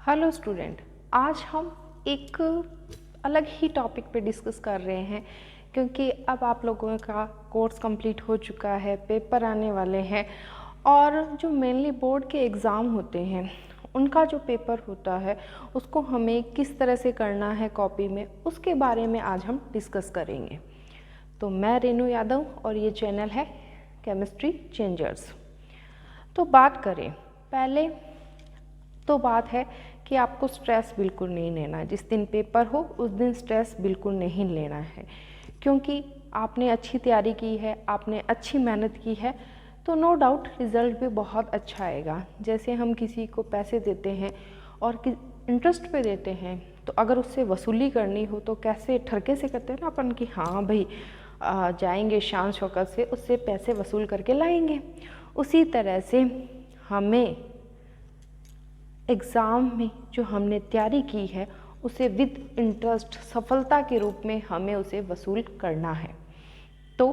Hello student, आज हम एक अलग ही टॉपिक पे डिस्कस कर रहे हैं क्योंकि अब आप लोगों का कोर्स कंप्लीट हो चुका है, पेपर आने वाले हैं और जो मेनली बोर्ड के एग्ज़ाम होते हैं उनका जो पेपर होता है उसको हमें किस तरह से करना है कॉपी में, उसके बारे में आज हम डिस्कस करेंगे। तो मैं रेनू यादव और ये चैनल है केमिस्ट्री चेंजर्स। तो बात करें, पहले तो बात है कि आपको स्ट्रेस बिल्कुल नहीं लेना है। जिस दिन पेपर हो उस दिन स्ट्रेस बिल्कुल नहीं लेना है, क्योंकि आपने अच्छी तैयारी की है, आपने अच्छी मेहनत की है, तो नो डाउट रिज़ल्ट भी बहुत अच्छा आएगा। जैसे हम किसी को पैसे देते हैं और इंटरेस्ट पे देते हैं, तो अगर उससे वसूली करनी हो तो कैसे ठरके से करते हैं ना अपन कि हाँ भाई जाएंगे शान शौकत से उससे पैसे वसूल करके लाएंगे। उसी तरह से हमें एग्ज़ाम में जो हमने तैयारी की है उसे विद इंटरेस्ट सफलता के रूप में हमें उसे वसूल करना है। तो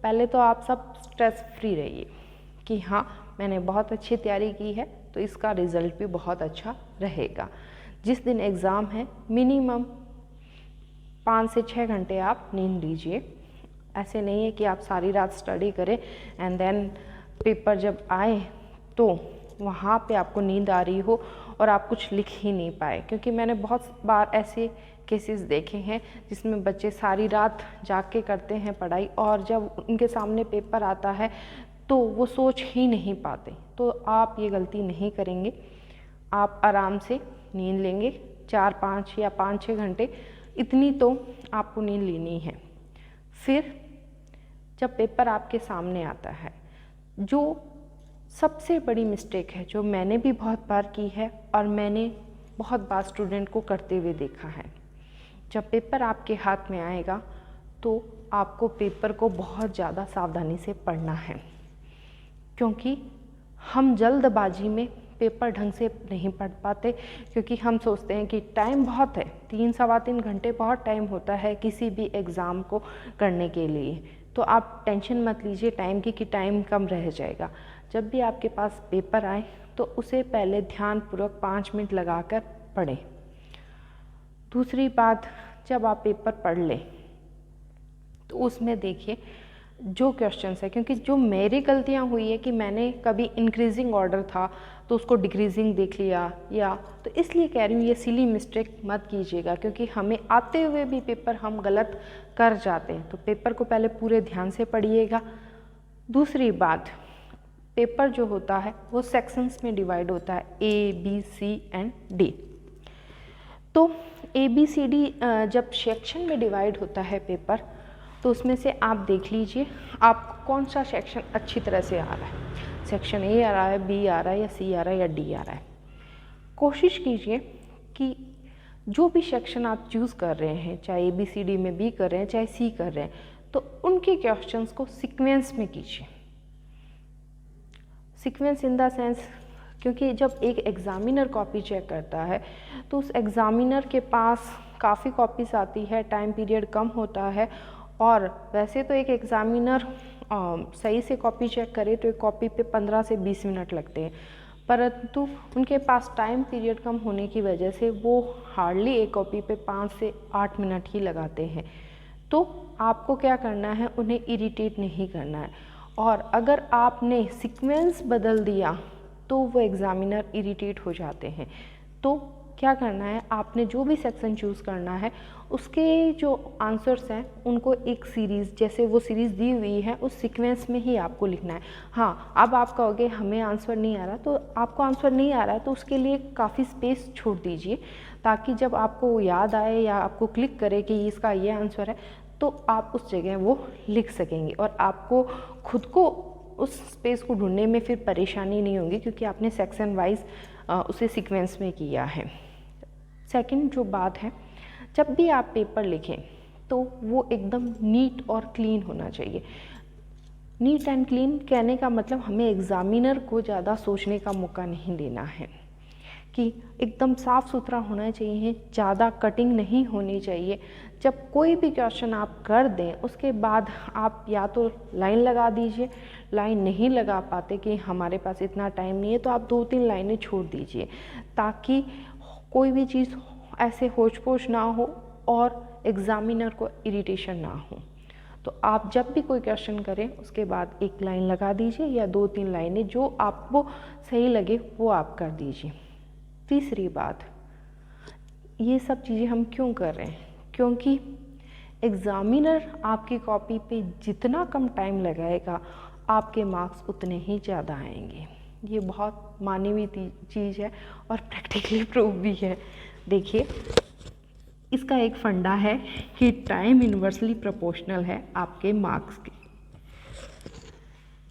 पहले तो आप सब स्ट्रेस फ्री रहिए कि हाँ मैंने बहुत अच्छी तैयारी की है तो इसका रिज़ल्ट भी बहुत अच्छा रहेगा। जिस दिन एग्ज़ाम है मिनिमम 5 से 6 घंटे आप नींद लीजिए। ऐसे नहीं है कि आप सारी रात स्टडी करें एंड देन पेपर जब आए तो वहाँ पे आपको नींद आ रही हो और आप कुछ लिख ही नहीं पाए, क्योंकि मैंने बहुत बार ऐसे केसेस देखे हैं जिसमें बच्चे सारी रात जाग के करते हैं पढ़ाई और जब उनके सामने पेपर आता है तो वो सोच ही नहीं पाते। तो आप ये गलती नहीं करेंगे, आप आराम से नींद लेंगे 4-5 या 5-6 घंटे, इतनी तो आपको नींद लेनी है। फिर जब पेपर आपके सामने आता है, जो सबसे बड़ी मिस्टेक है जो मैंने भी बहुत बार की है और मैंने बहुत बार स्टूडेंट को करते हुए देखा है, जब पेपर आपके हाथ में आएगा तो आपको पेपर को बहुत ज़्यादा सावधानी से पढ़ना है, क्योंकि हम जल्दबाजी में पेपर ढंग से नहीं पढ़ पाते, क्योंकि हम सोचते हैं कि टाइम बहुत है, 3-3.25 घंटे बहुत टाइम होता है किसी भी एग्ज़ाम को करने के लिए। तो आप टेंशन मत लीजिए टाइम की कि टाइम कम रह जाएगा। जब भी आपके पास पेपर आए तो उसे पहले ध्यानपूर्वक 5 मिनट लगाकर पढ़ें। दूसरी बात, जब आप पेपर पढ़ लें तो उसमें देखिए जो क्वेश्चंस है, क्योंकि जो मेरी गलतियां हुई है कि मैंने कभी इंक्रीजिंग ऑर्डर था तो उसको डिक्रीजिंग देख लिया, या तो इसलिए कह रही हूँ ये सिली मिस्टेक मत कीजिएगा, क्योंकि हमें आते हुए भी पेपर हम गलत कर जाते हैं। तो पेपर को पहले पूरे ध्यान से पढ़िएगा। दूसरी बात, पेपर जो होता है वो सेक्शंस में डिवाइड होता है A, B, C and D। तो ABCD जब सेक्शन में डिवाइड होता है पेपर, तो उसमें से आप देख लीजिए आपको कौन सा सेक्शन अच्छी तरह से आ रहा है। सेक्शन A आ रहा है, B आ रहा है, या C आ रहा है, या D आ रहा है। कोशिश कीजिए कि जो भी सेक्शन आप चूज़ कर रहे हैं, चाहे ABCD में B कर रहे हैं चाहे C कर रहे हैं, तो उनके क्वेश्चंस को सीक्वेंस में कीजिए। सीक्वेंस इन द सेंस, क्योंकि जब एक एग्ज़ामिनर कॉपी चेक करता है तो उस एग्ज़ामिनर के पास काफ़ी कॉपीज़ आती है, टाइम पीरियड कम होता है, और वैसे तो एक एग्ज़ामिनर सही से कॉपी चेक करे तो एक कॉपी पे 15 से 20 मिनट लगते हैं, परंतु उनके पास टाइम पीरियड कम होने की वजह से वो हार्डली एक कॉपी पे 5 से 8 मिनट ही लगाते हैं। तो आपको क्या करना है, उन्हें इरिटेट नहीं करना है, और अगर आपने सीक्वेंस बदल दिया तो वो एग्ज़ामिनर इरिटेट हो जाते हैं। तो क्या करना है, आपने जो भी सेक्शन चूज़ करना है उसके जो आंसर्स हैं उनको एक सीरीज़, जैसे वो सीरीज़ दी हुई है उस सीक्वेंस में ही आपको लिखना है। हाँ, अब आप कहोगे हमें आंसर नहीं आ रहा, तो आपको आंसर नहीं आ रहा है तो उसके लिए काफ़ी स्पेस छोड़ दीजिए, ताकि जब आपको याद आए या आपको क्लिक करे कि इसका ये आंसर है तो आप उस जगह वो लिख सकेंगे और आपको खुद को उस स्पेस को ढूंढने में फिर परेशानी नहीं होगी, क्योंकि आपने सेक्शन वाइज उसे सीक्वेंस में किया है। सेकंड जो बात है, जब भी आप पेपर लिखें तो वो एकदम नीट और क्लीन होना चाहिए। नीट एंड क्लीन कहने का मतलब हमें एग्ज़ामिनर को ज़्यादा सोचने का मौका नहीं देना है, कि एकदम साफ़ सुथरा होना चाहिए, ज़्यादा कटिंग नहीं होनी चाहिए। जब कोई भी क्वेश्चन आप कर दें उसके बाद आप या तो लाइन लगा दीजिए, लाइन नहीं लगा पाते कि हमारे पास इतना टाइम नहीं है तो आप 2-3 लाइनें छोड़ दीजिए, ताकि कोई भी चीज़ ऐसे होच पोच ना हो और एग्ज़ामिनर को इरिटेशन ना हो। तो आप जब भी कोई क्वेश्चन करें उसके बाद एक लाइन लगा दीजिए या 2-3 लाइनें, जो आपको सही लगे वो आप कर दीजिए। तीसरी बात, ये सब चीज़ें हम क्यों कर रहे हैं? क्योंकि एग्ज़ामिनर आपकी कॉपी पे जितना कम टाइम लगाएगा आपके मार्क्स उतने ही ज़्यादा आएंगे। ये बहुत मानी हुई चीज़ है और प्रैक्टिकली प्रूव भी है। देखिए, इसका एक फंडा है कि टाइम इन्वर्सली प्रोपोर्शनल है आपके मार्क्स के।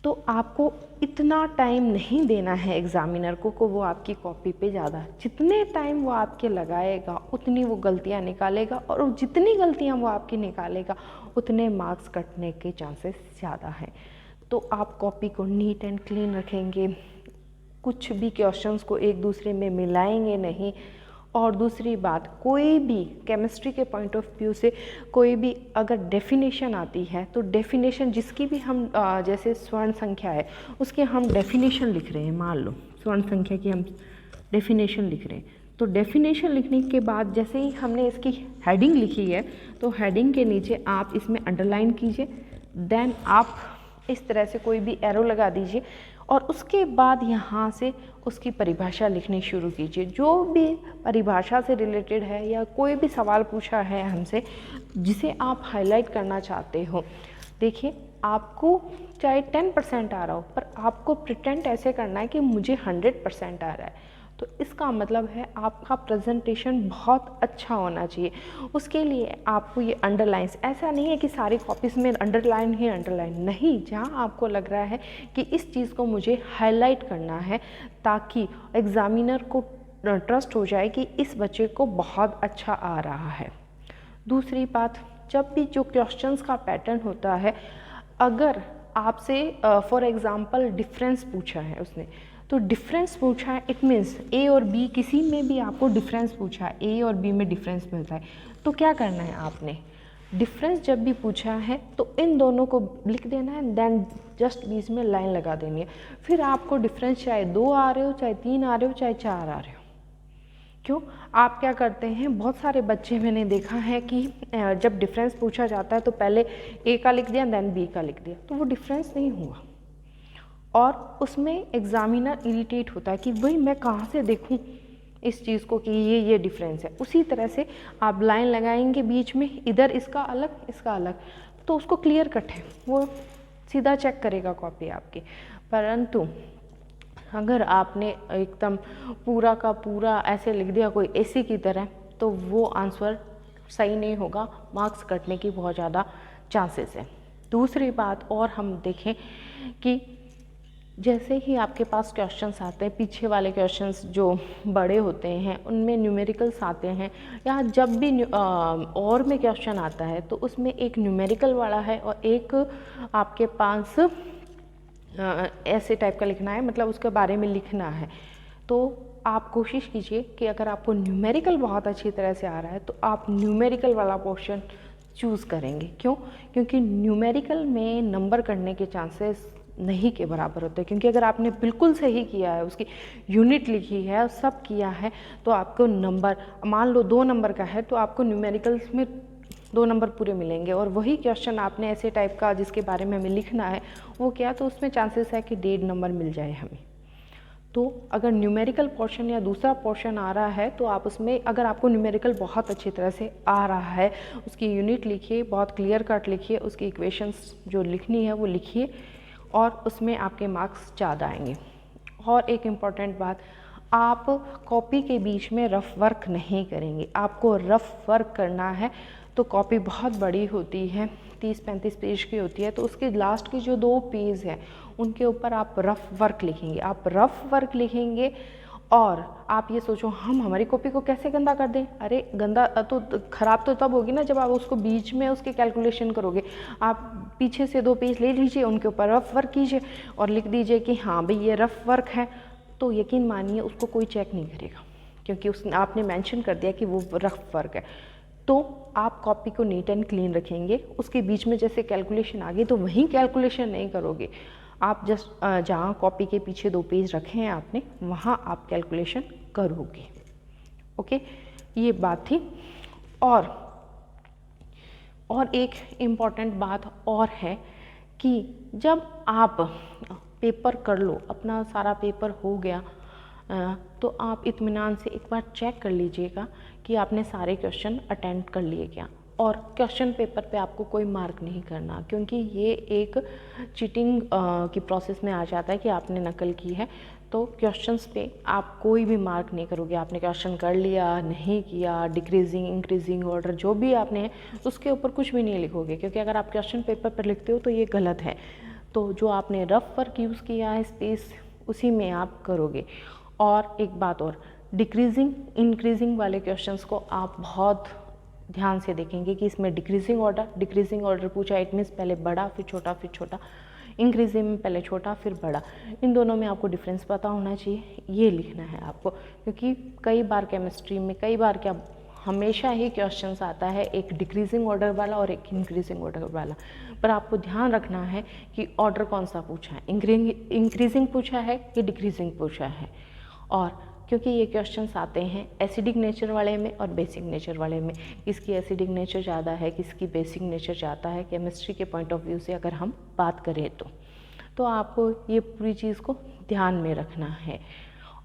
तो आपको इतना टाइम नहीं देना है एग्ज़ामिनर को वो आपकी कॉपी पे ज़्यादा, जितने टाइम वो आपके लगाएगा उतनी वो गलतियाँ निकालेगा, और जितनी गलतियाँ वो आपकी निकालेगा उतने मार्क्स कटने के चांसेस ज़्यादा हैं। तो आप कॉपी को नीट एंड क्लीन रखेंगे, कुछ भी क्वेश्चंस को एक दूसरे में मिलाएंगे नहीं। और दूसरी बात, कोई भी केमिस्ट्री के पॉइंट ऑफ व्यू से कोई भी अगर डेफिनेशन आती है तो डेफिनेशन जिसकी भी हम जैसे स्वर्ण संख्या है उसके हम डेफिनेशन लिख रहे हैं, मान लो स्वर्ण संख्या की हम डेफिनेशन लिख रहे हैं, तो डेफिनेशन लिखने के बाद जैसे ही हमने इसकी हेडिंग लिखी है तो हेडिंग के नीचे आप इसमें अंडरलाइन कीजिए, देन आप इस तरह से कोई भी एरो लगा दीजिए और उसके बाद यहाँ से उसकी परिभाषा लिखनी शुरू कीजिए। जो भी परिभाषा से रिलेटेड है या कोई भी सवाल पूछा है हमसे जिसे आप हाईलाइट करना चाहते हो, देखिए आपको चाहे 10% आ रहा हो पर आपको प्रिटेंड ऐसे करना है कि मुझे 100% आ रहा है। तो इसका मतलब है आपका प्रेजेंटेशन बहुत अच्छा होना चाहिए। उसके लिए आपको ये अंडरलाइंस, ऐसा नहीं है कि सारी कॉपीज़ में अंडरलाइन ही अंडरलाइन, नहीं, जहाँ आपको लग रहा है कि इस चीज़ को मुझे हाईलाइट करना है ताकि एग्ज़ामिनर को ट्रस्ट हो जाए कि इस बच्चे को बहुत अच्छा आ रहा है। दूसरी बात, जब भी जो क्वेश्चंस का पैटर्न होता है, अगर आपसे फॉर एग्ज़ाम्पल डिफरेंस पूछा है उसने, तो डिफरेंस पूछा है, इट मीन्स ए और बी किसी में भी आपको डिफरेंस पूछा है, ए और बी में डिफरेंस मिलता है, तो क्या करना है आपने, डिफरेंस जब भी पूछा है तो इन दोनों को लिख देना है, देन जस्ट बीच में लाइन लगा देनी है। फिर आपको डिफरेंस चाहे 2 आ रहे हो, चाहे 3 आ रहे हो, चाहे 4 आ रहे हो। क्यों? आप क्या करते हैं, बहुत सारे बच्चे मैंने देखा है कि जब डिफरेंस पूछा जाता है तो पहले ए का लिख दिया देन बी का लिख दिया, तो वो डिफरेंस नहीं हुआ और उसमें एग्ज़ामिनर इरिटेट होता है कि भाई मैं कहाँ से देखूँ इस चीज़ को कि ये डिफरेंस है। उसी तरह से आप लाइन लगाएंगे बीच में, इधर इसका अलग इसका अलग, तो उसको क्लियर कट है, वो सीधा चेक करेगा कॉपी आपकी। परंतु अगर आपने एकदम पूरा का पूरा ऐसे लिख दिया कोई ऐसी की तरह, तो वो आंसर सही नहीं होगा, मार्क्स कटने की बहुत ज़्यादा चांसेस है। दूसरी बात और हम देखें कि जैसे ही आपके पास क्वेश्चंस आते हैं, पीछे वाले क्वेश्चंस जो बड़े होते हैं उनमें न्यूमेरिकल्स आते हैं, या जब भी और में क्वेश्चन आता है तो उसमें एक न्यूमेरिकल वाला है और एक आपके पास ऐसे टाइप का लिखना है, मतलब उसके बारे में लिखना है। तो आप कोशिश कीजिए कि अगर आपको न्यूमेरिकल बहुत अच्छी तरह से आ रहा है तो आप न्यूमेरिकल वाला पोर्शन चूज़ करेंगे। क्यों? क्योंकि न्यूमेरिकल में नंबर करने के चांसेस नहीं के बराबर होते, क्योंकि अगर आपने बिल्कुल सही किया है, उसकी यूनिट लिखी है, सब किया है, तो आपको नंबर, मान लो 2 नंबर का है तो आपको न्यूमेरिकल्स में 2 नंबर पूरे मिलेंगे। और वही क्वेश्चन आपने ऐसे टाइप का जिसके बारे में हमें लिखना है वो क्या, तो उसमें चांसेस है कि 1.5 नंबर मिल जाए हमें। तो अगर न्यूमेरिकल पोर्शन या दूसरा पोर्शन आ रहा है तो आप उसमें, अगर आपको न्यूमेरिकल बहुत अच्छी तरह से आ रहा है, उसकी यूनिट लिखिए, बहुत क्लियर कट लिखिए, उसकी इक्वेशंस जो लिखनी है वो लिखिए और उसमें आपके मार्क्स ज़्यादा आएंगे। और एक इम्पॉर्टेंट बात, आप कॉपी के बीच में रफ वर्क नहीं करेंगे। आपको रफ वर्क करना है तो कॉपी बहुत बड़ी होती है, 30-35 पेज की होती है, तो उसके लास्ट के जो 2 पेज हैं उनके ऊपर आप रफ वर्क लिखेंगे। आप रफ वर्क लिखेंगे और आप ये सोचो हम हमारी कॉपी को कैसे गंदा कर दें। अरे गंदा तो ख़राब तो तब होगी ना जब आप उसको बीच में उसके कैलकुलेशन करोगे। आप पीछे से 2 पेज ले लीजिए, उनके ऊपर रफ वर्क कीजिए और लिख दीजिए कि हाँ भाई ये रफ वर्क है, तो यकीन मानिए उसको कोई चेक नहीं करेगा, क्योंकि आपने मेंशन कर दिया कि वो रफ वर्क है। तो आप कॉपी को नीट एंड क्लीन रखेंगे, उसके बीच में जैसे कैलकुलेशन आ गई तो वहीं कैलकुलेशन नहीं करोगे, आप जस्ट जहाँ कॉपी के पीछे 2 पेज रखे हैं आपने, वहाँ आप कैलकुलेशन करोगे। ओके, ये बात थी। और एक इम्पॉर्टेंट बात और है कि जब आप पेपर कर लो, अपना सारा पेपर हो गया, तो आप इत्मीनान से एक बार चेक कर लीजिएगा कि आपने सारे क्वेश्चन अटेम्प्ट कर लिए क्या। और क्वेश्चन पेपर पे आपको कोई मार्क नहीं करना, क्योंकि ये एक चीटिंग की प्रोसेस में आ जाता है कि आपने नकल की है। तो क्वेश्चंस पे आप कोई भी मार्क नहीं करोगे। आपने क्वेश्चन कर लिया, नहीं किया, डिक्रीजिंग इंक्रीजिंग ऑर्डर जो भी आपने, उसके ऊपर कुछ भी नहीं लिखोगे, क्योंकि अगर आप क्वेश्चन पेपर पर लिखते हो तो ये गलत है। तो जो आपने रफ वर्क यूज़ किया है स्पेस, उसी में आप करोगे। और एक बात और, डिक्रीजिंग इंक्रीजिंग वाले क्वेश्चंस को आप बहुत ध्यान से देखेंगे कि इसमें डिक्रीजिंग ऑर्डर पूछा, इट मीन्स पहले बड़ा फिर छोटा फिर छोटा, इंक्रीजिंग में पहले छोटा फिर बड़ा। इन दोनों में आपको डिफरेंस पता होना चाहिए, ये लिखना है आपको। क्योंकि कई बार केमिस्ट्री में क्या हमेशा ही क्वेश्चंस आता है एक डिक्रीजिंग ऑर्डर वाला और एक इंक्रीजिंग ऑर्डर वाला, पर आपको ध्यान रखना है कि ऑर्डर कौन सा पूछा है, इंक्रीजिंग पूछा है कि डिक्रीजिंग पूछा है। और क्योंकि ये क्वेश्चंस आते हैं एसिडिक नेचर वाले में और बेसिक नेचर वाले में, किसकी एसिडिक नेचर ज़्यादा है, किसकी बेसिक नेचर ज़्यादा है, केमिस्ट्री के पॉइंट ऑफ व्यू से अगर हम बात करें तो आपको ये पूरी चीज़ को ध्यान में रखना है।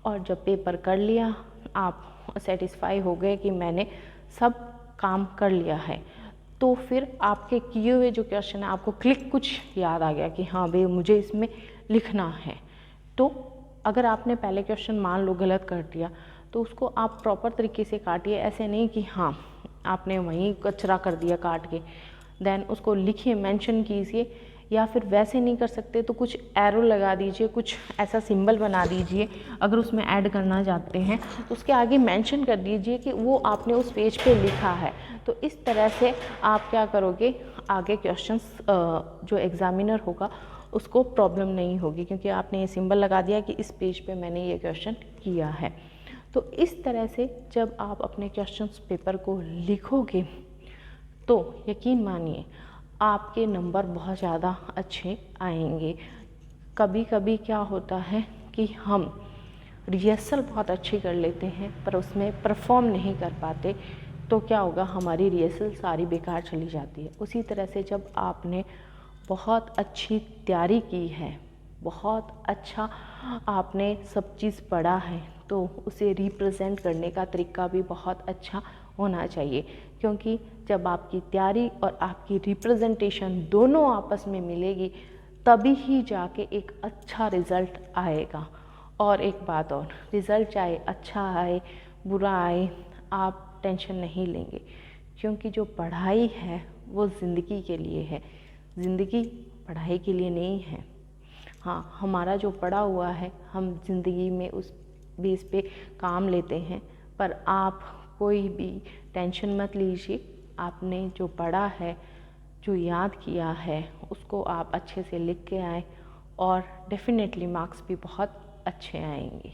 और जब पेपर कर लिया, आप सेटिस्फाई हो गए कि मैंने सब काम कर लिया है, तो फिर आपके किए हुए जो क्वेश्चन है आपको क्लिक कुछ याद आ गया कि हाँ भाई मुझे इसमें लिखना है। तो अगर आपने पहले क्वेश्चन मान लो गलत कर दिया, तो उसको आप प्रॉपर तरीके से काटिए। ऐसे नहीं कि हाँ आपने वहीं कचरा कर दिया काट के, देन उसको लिखिए, मेंशन कीजिए। या फिर वैसे नहीं कर सकते तो कुछ एरो लगा दीजिए, कुछ ऐसा सिंबल बना दीजिए। अगर उसमें ऐड करना चाहते हैं तो उसके आगे मेंशन कर दीजिए कि वो आपने उस पेज पे लिखा है। तो इस तरह से आप क्या करोगे, आगे क्वेश्चंस जो एग्जामिनर होगा उसको प्रॉब्लम नहीं होगी, क्योंकि आपने ये सिंबल लगा दिया कि इस पेज पे मैंने ये क्वेश्चन किया है। तो इस तरह से जब आप अपने क्वेश्चंस पेपर को लिखोगे तो यकीन मानिए आपके नंबर बहुत ज़्यादा अच्छे आएंगे। कभी कभी क्या होता है कि हम रिहर्सल बहुत अच्छी कर लेते हैं पर उसमें परफॉर्म नहीं कर पाते, तो क्या होगा, हमारी रिहर्सल सारी बेकार चली जाती है। उसी तरह से जब आपने बहुत अच्छी तैयारी की है, बहुत अच्छा आपने सब चीज़ पढ़ा है, तो उसे रिप्रेजेंट करने का तरीका भी बहुत अच्छा होना चाहिए। क्योंकि जब आपकी तैयारी और आपकी रिप्रेजेंटेशन दोनों आपस में मिलेगी, तभी ही जाके एक अच्छा रिज़ल्ट आएगा। और एक बात और, रिज़ल्ट चाहे अच्छा आए बुरा आए, आप टेंशन नहीं लेंगे, क्योंकि जो पढ़ाई है वो ज़िंदगी के लिए है, ज़िंदगी पढ़ाई के लिए नहीं है। हाँ, हमारा जो पढ़ा हुआ है हम ज़िंदगी में उस बेस पे काम लेते हैं, पर आप कोई भी टेंशन मत लीजिए। आपने जो पढ़ा है, जो याद किया है, उसको आप अच्छे से लिख के आए और डेफिनेटली मार्क्स भी बहुत अच्छे आएंगे।